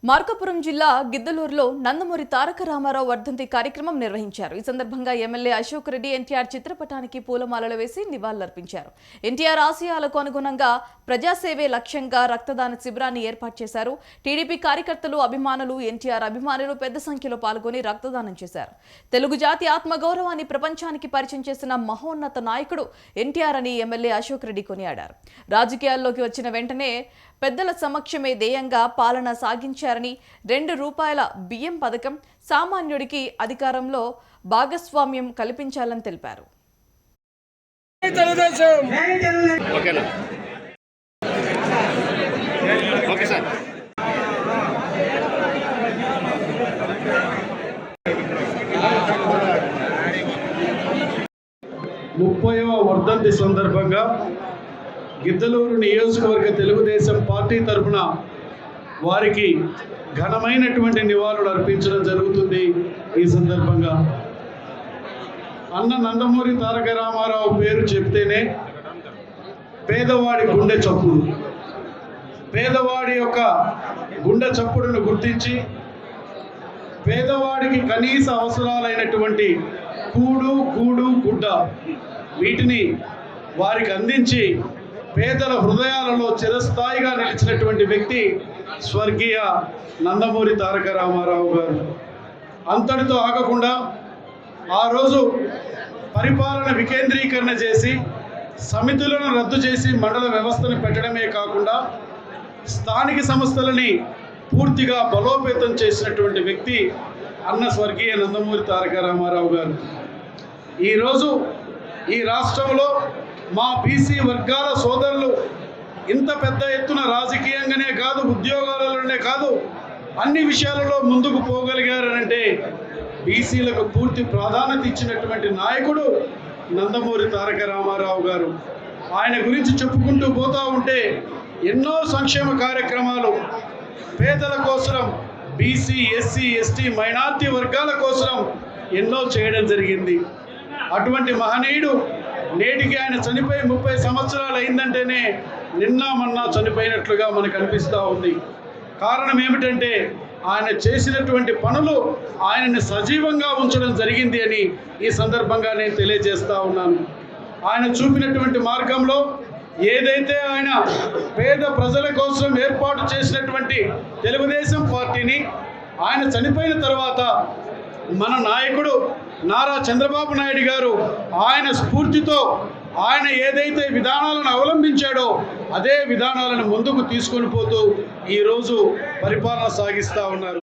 మార్కాపురం జిల్లా గిద్దలూరులో నందమూరి తారక రామారావు వర్ధంతి కార్యక్రమం నిర్వహించారు. ఈ సందర్భంగా ఎమ్మెల్యే అశోక్ రెడ్డి ఎన్టీఆర్ చిత్రపటానికి పూలమాలలు వేసి నివాళులర్పించారు. ఎన్టీఆర్ ఆశయాలకు అనుగుణంగా ప్రజాసేవే లక్ష్యంగా రక్తదాన శిబిరాన్ని ఏర్పాటు చేశారు. టీడీపీ కార్యకర్తలు, అభిమానులు, ఎన్టీఆర్ అభిమానులు పెద్ద సంఖ్యలో పాల్గొని రక్తదానం చేశారు. తెలుగు జాతి ఆత్మగౌరవాన్ని ప్రపంచానికి పరిచయం చేసిన మహోన్నత నాయకుడు ఎన్టీఆర్ అని ఎమ్మెల్యే అశోక్ రెడ్డి కొనియాడారు. రాజకీయాల్లోకి వచ్చిన వెంటనే పెద్దల సమక్షమే ధ్యేయంగా పాలన సాగించారని, ₹2 బియ్యం పథకం, సామాన్యుడికి అధికారంలో భాగస్వామ్యం కల్పించాలని తెలిపారు. ముప్పైవ వర్ధంతి సందర్భంగా గిద్దలూరు నియోజకవర్గ తెలుగుదేశం పార్టీ తరఫున వారికి ఘనమైనటువంటి నివాళులు అర్పించడం జరుగుతుంది. ఈ సందర్భంగా అన్న నందమూరి తారక రామారావు పేరు చెప్తేనే పేదవాడి గుండె చప్పుడు, పేదవాడి యొక్క గుండె చప్పుడును గుర్తించి పేదవాడికి కనీస అవసరాలైనటువంటి కూడు గుడ్డ వీటిని వారికి అందించి పేదల హృదయాలలో చిరస్థాయిగా నిలిచినటువంటి వ్యక్తి స్వర్గీయ నందమూరి తారక రామారావు గారు. అంతటితో ఆగకుండా ఆ రోజు పరిపాలన వికేంద్రీకరణ చేసి సమితులను రద్దు చేసి మండల వ్యవస్థను పెట్టడమే కాకుండా స్థానిక సంస్థలని పూర్తిగా బలోపేతం చేసినటువంటి వ్యక్తి అన్న స్వర్గీయ నందమూరి తారక రామారావు గారు. ఈరోజు ఈ రాష్ట్రంలో మా బీసీ వర్గాల సోదరులు ఇంత పెద్ద ఎత్తున రాజకీయంగానే కాదు, ఉద్యోగాలలోనే కాదు, అన్ని విషయాలలో ముందుకు పోగలిగారనంటే బీసీలకు పూర్తి ప్రాధాన్యత ఇచ్చినటువంటి నాయకుడు నందమూరి తారక రామారావు గారు. ఆయన గురించి చెప్పుకుంటూ పోతూ ఉంటే ఎన్నో సంక్షేమ కార్యక్రమాలు పేదల కోసం, బీసీ, ఎస్సీ, ఎస్టీ, మైనార్టీ వర్గాల కోసం ఎన్నో చేయడం జరిగింది. అటువంటి మహనీయుడు నేటికి ఆయన చనిపోయి 30 సంవత్సరాలు అయిందంటేనే నిన్న మొన్న చనిపోయినట్లుగా మనకు అనిపిస్తూ ఉంది. కారణం ఏమిటంటే ఆయన చేసినటువంటి పనులు ఆయనని సజీవంగా ఉంచడం జరిగింది అని ఈ సందర్భంగా నేను తెలియజేస్తూ ఉన్నాను. ఆయన చూపినటువంటి మార్గంలో ఏదైతే ఆయన పేద ప్రజల కోసం ఏర్పాటు చేసినటువంటి తెలుగుదేశం పార్టీని ఆయన చనిపోయిన తర్వాత మన నాయకుడు నారా చంద్రబాబు నాయుడు గారు ఆయన స్ఫూర్తితో ఆయన ఏదైతే విధానాలను అవలంబించాడో అదే విధానాలను ముందుకు తీసుకొని పోతూ ఈరోజు పరిపాలన సాగిస్తూ ఉన్నారు.